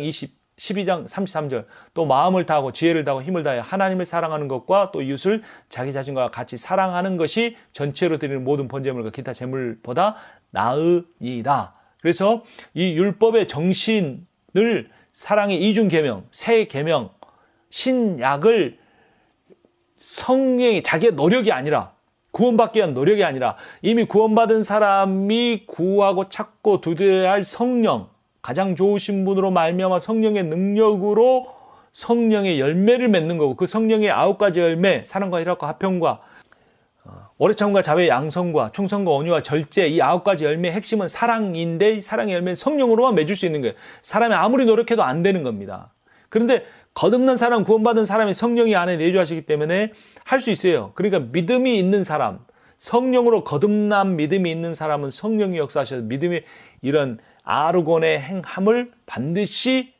33절, 또 마음을 다하고 지혜를 다하고 힘을 다하여 하나님을 사랑하는 것과 또 이웃을 자기 자신과 같이 사랑하는 것이 전체로 드리는 모든 번제물과 기타 제물보다 나으니라. 그래서 이 율법의 정신을 사랑의 이중 계명, 새 계명, 신약을 성령이 자기의 노력이 아니라, 구원받기 위한 노력이 아니라 이미 구원받은 사람이 구하고 찾고 두드려야 할 성령, 가장 좋으신 분으로 말미암아 성령의 능력으로 성령의 열매를 맺는 거고, 그 성령의 9가지 열매, 사랑과 희락과 화평과 오래 참음과 자비의 양성과 충성과 온유와 절제, 이 9가지 열매의 핵심은 사랑인데, 사랑의 열매는 성령으로만 맺을 수 있는 거예요. 사람이 아무리 노력해도 안 되는 겁니다. 그런데 거듭난 사람, 구원받은 사람이 성령이 안에 내주하시기 때문에 할 수 있어요. 그러니까 믿음이 있는 사람, 성령으로 거듭난 믿음이 있는 사람은 성령이 역사하셔서 믿음의 이런 아르곤의 행함을 반드시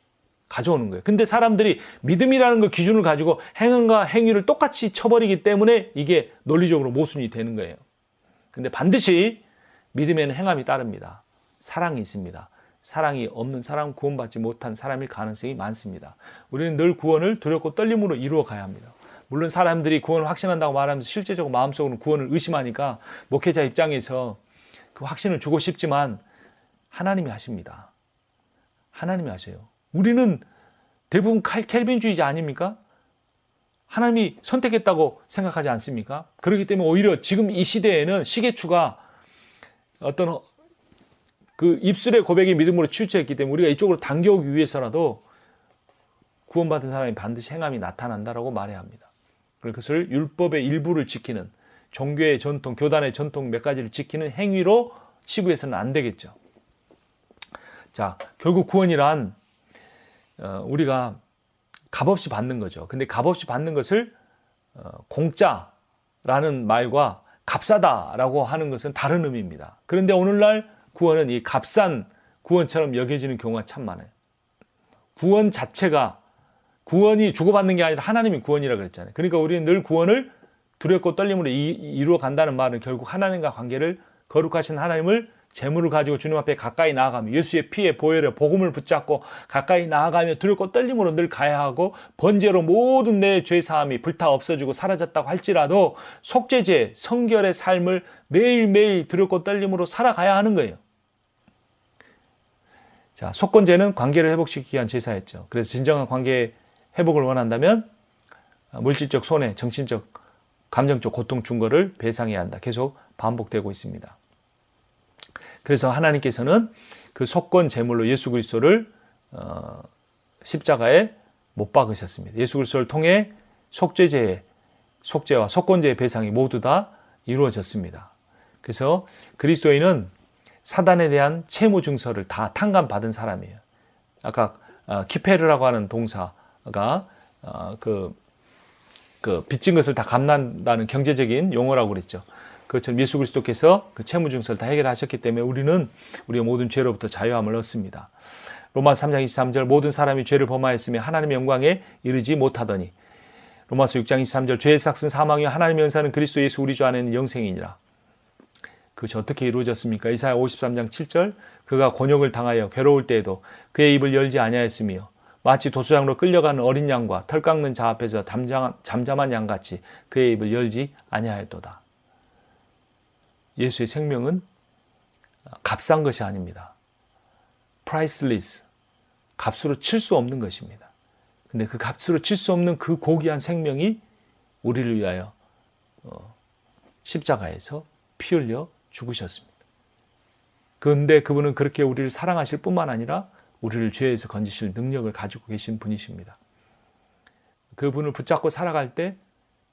가져오는 거예요. 근데 사람들이 믿음이라는 그 기준을 가지고 행함과 행위를 똑같이 쳐버리기 때문에 이게 논리적으로 모순이 되는 거예요. 근데 반드시 믿음에는 행함이 따릅니다. 사랑이 있습니다. 사랑이 없는 사람, 구원받지 못한 사람일 가능성이 많습니다. 우리는 늘 구원을 두렵고 떨림으로 이루어 가야 합니다. 물론 사람들이 구원을 확신한다고 말하면서 실제적으로 마음속으로는 구원을 의심하니까 목회자 입장에서 그 확신을 주고 싶지만 하나님이 하십니다. 하나님이 하세요. 우리는 대부분 켈빈주의자 아닙니까? 하나님이 선택했다고 생각하지 않습니까? 그렇기 때문에 오히려 지금 이 시대에는 시계추가 어떤 그 입술의 고백이 믿음으로 치우쳐있기 때문에 우리가 이쪽으로 당겨오기 위해서라도 구원받은 사람이 반드시 행함이 나타난다라고 말해야 합니다. 그것을 율법의 일부를 지키는, 종교의 전통, 교단의 전통 몇 가지를 지키는 행위로 치부해서는 안 되겠죠. 자, 결국 구원이란 우리가 값없이 받는 거죠. 근데 값없이 받는 것을 공짜라는 말과 값싸다라고 하는 것은 다른 의미입니다. 그런데 오늘날 구원은 이 값싼 구원처럼 여겨지는 경우가 참 많아요. 구원 자체가, 구원이 주고받는 게 아니라 하나님이 구원이라고 그랬잖아요. 그러니까 우리는 늘 구원을 두렵고 떨림으로 이루어 간다는 말은 결국 하나님과 관계를, 거룩하신 하나님을 재물을 가지고 주님 앞에 가까이 나아가며 예수의 피에 보혈에 복음을 붙잡고 가까이 나아가며 두렵고 떨림으로 늘 가야 하고 번제로 모든 내 죄사함이 불타 없어지고 사라졌다고 할지라도 속죄제, 성결의 삶을 매일매일 두렵고 떨림으로 살아가야 하는 거예요. 자, 속건제는 관계를 회복시키기 위한 제사였죠. 그래서 진정한 관계 회복을 원한다면 물질적 손해, 정신적, 감정적 고통 준 거를 배상해야 한다. 계속 반복되고 있습니다. 그래서 하나님께서는 그 속건 제물로 예수 그리스도를 십자가에 못 박으셨습니다. 예수 그리스도를 통해 속죄와 속건제의 배상이 모두 다 이루어졌습니다. 그래서 그리스도인은 사단에 대한 채무 증서를 다 탕감받은 사람이에요. 아까 키페르라고 하는 동사가 빚진 것을 다 갚는다는 경제적인 용어라고 그랬죠. 그것처럼 예수 그리스도께서 그 채무 증서를 다 해결하셨기 때문에 우리는 우리의 모든 죄로부터 자유함을 얻습니다. 로마서 3장 23절 모든 사람이 죄를 범하였으며 하나님의 영광에 이르지 못하더니 로마서 6장 23절 죄의 삭은 사망이요 하나님의 은사는 그리스도 예수 우리 주 안에는 영생이니라. 그것이 어떻게 이루어졌습니까? 이사야 53장 7절 그가 곤욕을 당하여 괴로울 때에도 그의 입을 열지 아니하였으며 마치 도수장으로 끌려가는 어린 양과 털 깎는 자 앞에서 잠잠한 양같이 그의 입을 열지 아니하였도다. 예수의 생명은 값싼 것이 아닙니다. priceless, 값으로 칠 수 없는 것입니다. 근데 그 값으로 칠 수 없는 그 고귀한 생명이 우리를 위하여 십자가에서 피 흘려 죽으셨습니다. 그런데 그분은 그렇게 우리를 사랑하실 뿐만 아니라 우리를 죄에서 건지실 능력을 가지고 계신 분이십니다. 그분을 붙잡고 살아갈 때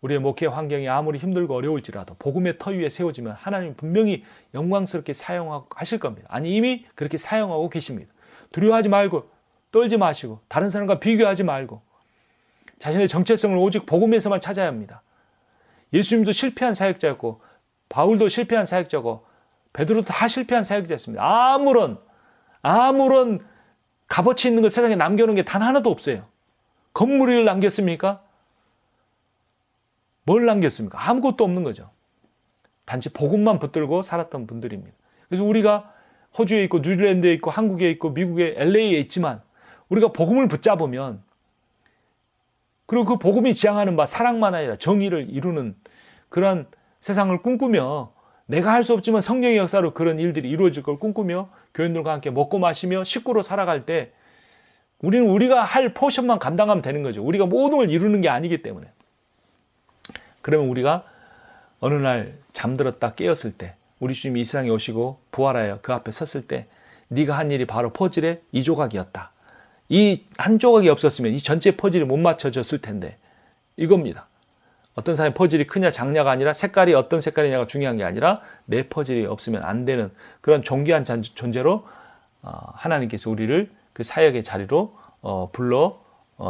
우리의 목회 환경이 아무리 힘들고 어려울지라도 복음의 터 위에 세워지면 하나님 분명히 영광스럽게 사용하실 겁니다. 아니 이미 그렇게 사용하고 계십니다. 두려워하지 말고 떨지 마시고 다른 사람과 비교하지 말고 자신의 정체성을 오직 복음에서만 찾아야 합니다. 예수님도 실패한 사역자였고 바울도 실패한 사역자고 베드로도 다 실패한 사역자였습니다. 아무런 값어치 있는 것 세상에 남겨놓은 게 단 하나도 없어요. 건물을 남겼습니까? 뭘 남겼습니까? 아무것도 없는 거죠. 단지 복음만 붙들고 살았던 분들입니다. 그래서 우리가 호주에 있고 뉴질랜드에 있고 한국에 있고 미국에 LA에 있지만 우리가 복음을 붙잡으면 그리고 그 복음이 지향하는 바 사랑만 아니라 정의를 이루는 그러한 세상을 꿈꾸며 내가 할 수 없지만 성령의 역사로 그런 일들이 이루어질 걸 꿈꾸며 교인들과 함께 먹고 마시며 식구로 살아갈 때 우리는 우리가 할 포션만 감당하면 되는 거죠. 우리가 모든 걸 이루는 게 아니기 때문에. 그러면 우리가 어느 날 잠들었다 깨었을 때 우리 주님이 이 세상에 오시고 부활하여 그 앞에 섰을 때 네가 한 일이 바로 퍼즐의 이 조각이었다. 이 한 조각이 없었으면 이 전체 퍼즐이 못 맞춰졌을 텐데 이겁니다. 어떤 사람의 퍼즐이 크냐 작냐가 아니라 색깔이 어떤 색깔이냐가 중요한 게 아니라 내 퍼즐이 없으면 안 되는 그런 존귀한 존재로 하나님께서 우리를 그 사역의 자리로 불러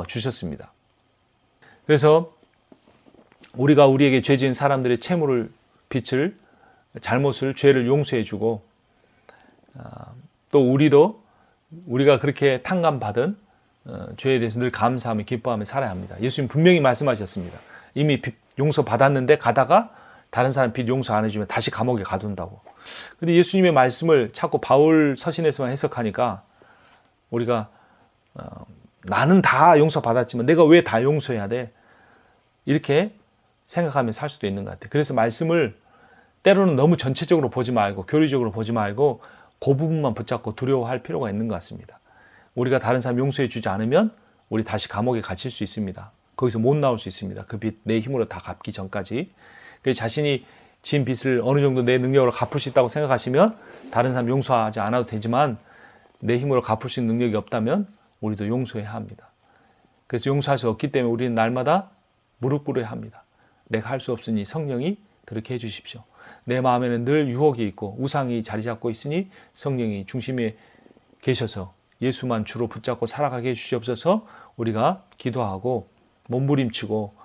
주셨습니다. 그래서 우리가 우리에게 죄 지은 사람들의 채무를 빚을 잘못을 죄를 용서해 주고 또 우리가 그렇게 탕감받은 죄에 대해서 늘 감사하며 기뻐하며 살아야 합니다. 예수님 분명히 말씀하셨습니다. 이미 빚 용서받았는데 가다가 다른 사람 빚 용서 안 해주면 다시 감옥에 가둔다고. 근데 예수님의 말씀을 자꾸 바울 서신에서만 해석하니까 우리가 나는 다 용서받았지만 내가 왜 다 용서해야 돼? 이렇게 생각하며 살 수도 있는 것 같아요. 그래서 말씀을 때로는 너무 전체적으로 보지 말고 교리적으로 보지 말고 그 부분만 붙잡고 두려워할 필요가 있는 것 같습니다. 우리가 다른 사람 용서해 주지 않으면 우리 다시 감옥에 갇힐 수 있습니다. 거기서 못 나올 수 있습니다. 그 빚 내 힘으로 다 갚기 전까지. 그래서 자신이 진 빚을 어느 정도 내 능력으로 갚을 수 있다고 생각하시면 다른 사람 용서하지 않아도 되지만 내 힘으로 갚을 수 있는 능력이 없다면 우리도 용서해야 합니다. 그래서 용서할 수 없기 때문에 우리는 날마다 무릎 꿇어야 합니다. 내가 할 수 없으니 성령이 그렇게 해주십시오. 내 마음에는 늘 유혹이 있고 우상이 자리 잡고 있으니 성령이 중심에 계셔서 예수만 주로 붙잡고 살아가게 해주시옵소서. 우리가 기도하고 몸부림치고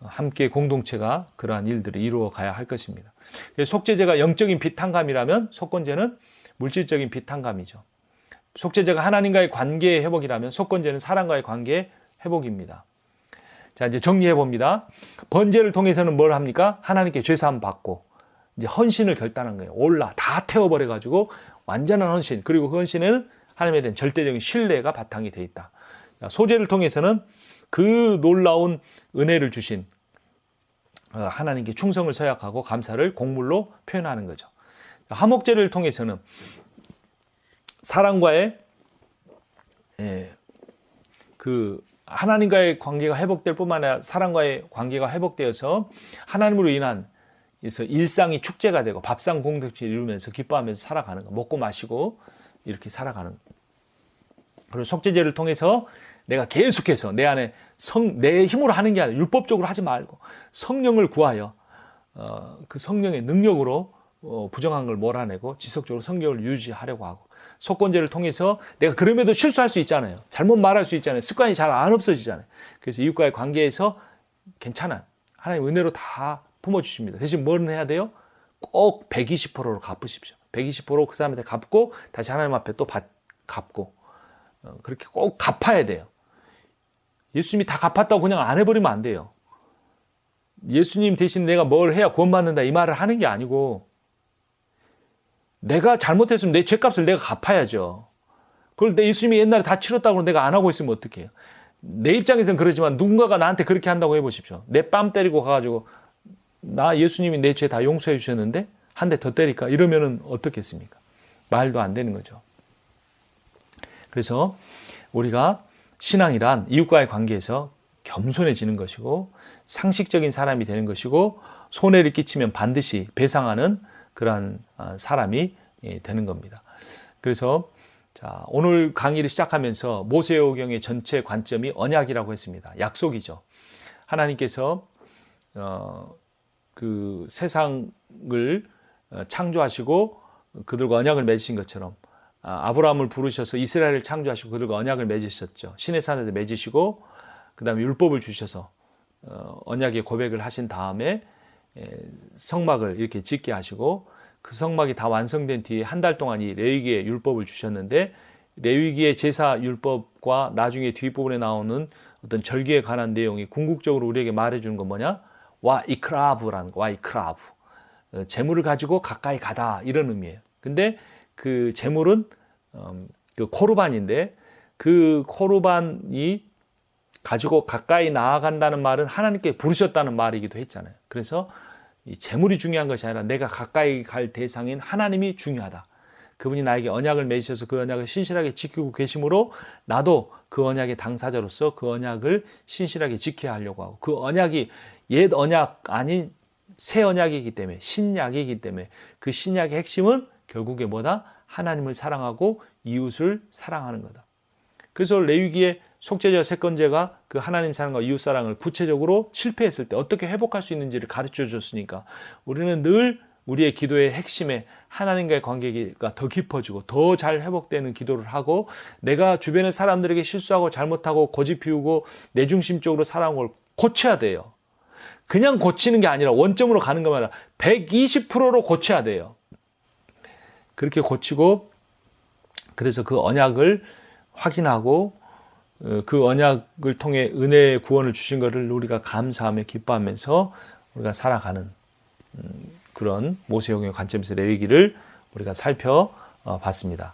함께 공동체가 그러한 일들을 이루어 가야 할 것입니다. 속죄제가 영적인 빚 탕감이라면 속건제는 물질적인 빚 탕감이죠. 속죄제가 하나님과의 관계의 회복이라면 속건제는 사람과의 관계의 회복입니다. 자, 이제 정리해 봅니다. 번제를 통해서는 뭘 합니까? 하나님께 죄사함 받고 이제 헌신을 결단한 거예요. 올라 다 태워버려 가지고 완전한 헌신. 그리고 그 헌신에는 하나님에 대한 절대적인 신뢰가 바탕이 돼 있다. 소제를 통해서는 그 놀라운 은혜를 주신 하나님께 충성을 서약하고 감사를 곡물로 표현하는 거죠. 화목제를 통해서는 사람과의 그 하나님과의 관계가 회복될 뿐만 아니라 사람과의 관계가 회복되어서 하나님으로 인한 일상이 축제가 되고 밥상 공동체를 이루면서 기뻐하면서 살아가는 거, 먹고 마시고 이렇게 살아가는 거. 그리고 속죄제를 통해서 내가 계속해서 내 안에 내 힘으로 하는 게 아니라 율법적으로 하지 말고 성령을 구하여 그 성령의 능력으로 부정한 걸 몰아내고 지속적으로 성경을 유지하려고 하고, 속건제를 통해서 내가 그럼에도 실수할 수 있잖아요. 잘못 말할 수 있잖아요. 습관이 잘 안 없어지잖아요. 그래서 이웃과의 관계에서 괜찮아, 하나님 은혜로 다 품어주십니다. 대신 뭐는 해야 돼요? 꼭 120%로 갚으십시오. 120%그 사람한테 갚고 다시 하나님 앞에 또 갚고, 그렇게 꼭 갚아야 돼요. 예수님이 다 갚았다고 그냥 안 해버리면 안 돼요. 예수님 대신 내가 뭘 해야 구원받는다 이 말을 하는 게 아니고, 내가 잘못했으면 내 죄값을 내가 갚아야죠. 그걸 내 예수님이 옛날에 다 치렀다고 내가 안 하고 있으면 어떡해요? 내 입장에서는 그러지만 누군가가 나한테 그렇게 한다고 해보십시오. 내 뺨 때리고 가가지고 나 예수님이 내 죄 다 용서해 주셨는데 한 대 더 때릴까? 이러면은 어떻겠습니까? 말도 안 되는 거죠. 그래서 우리가 신앙이란 이웃과의 관계에서 겸손해지는 것이고 상식적인 사람이 되는 것이고 손해를 끼치면 반드시 배상하는 그러한 사람이 되는 겁니다. 그래서 자, 오늘 강의를 시작하면서 모세오경의 전체 관점이 언약이라고 했습니다. 약속이죠. 하나님께서 그 세상을 창조하시고 그들과 언약을 맺으신 것처럼 아브라함을 부르셔서 이스라엘을 창조하시고 그들과 언약을 맺으셨죠. 시내 산에서 맺으시고 그 다음에 율법을 주셔서 언약의 고백을 하신 다음에 성막을 이렇게 짓게 하시고, 그 성막이 다 완성된 뒤에 한 달 동안 이 레위기의 율법을 주셨는데, 레위기의 제사 율법과 나중에 뒷부분에 나오는 어떤 절기에 관한 내용이 궁극적으로 우리에게 말해주는 건 뭐냐? 와이크라브라는 거, 와이크라브. 재물을 가지고 가까이 가다, 이런 의미예요. 근데 그 재물은 그 코르반인데, 그 코르반이 가지고 가까이 나아간다는 말은 하나님께 부르셨다는 말이기도 했잖아요. 그래서 이 재물이 중요한 것이 아니라 내가 가까이 갈 대상인 하나님이 중요하다. 그분이 나에게 언약을 맺으셔서 그 언약을 신실하게 지키고 계심으로 나도 그 언약의 당사자로서 그 언약을 신실하게 지켜야 하려고 하고, 그 언약이 옛 언약 아닌 새 언약이기 때문에, 신약이기 때문에 그 신약의 핵심은 결국에 뭐다? 하나님을 사랑하고 이웃을 사랑하는 거다. 그래서 레위기의 속죄제와 세건제가 그 하나님 사랑과 이웃 사랑을 구체적으로 실패했을 때 어떻게 회복할 수 있는지를 가르쳐 줬으니까, 우리는 늘 우리의 기도의 핵심에 하나님과의 관계가 더 깊어지고 더 잘 회복되는 기도를 하고, 내가 주변의 사람들에게 실수하고 잘못하고 고집 피우고 내중심적으로 살아온 걸 고쳐야 돼요. 그냥 고치는 게 아니라 원점으로 가는 것만 아니라 120%로 고쳐야 돼요. 그렇게 고치고, 그래서 그 언약을 확인하고 그 언약을 통해 은혜의 구원을 주신 것을 우리가 감사하며 기뻐하면서 우리가 살아가는 그런 모세오경의 관점에서 레위기를 우리가 살펴봤습니다.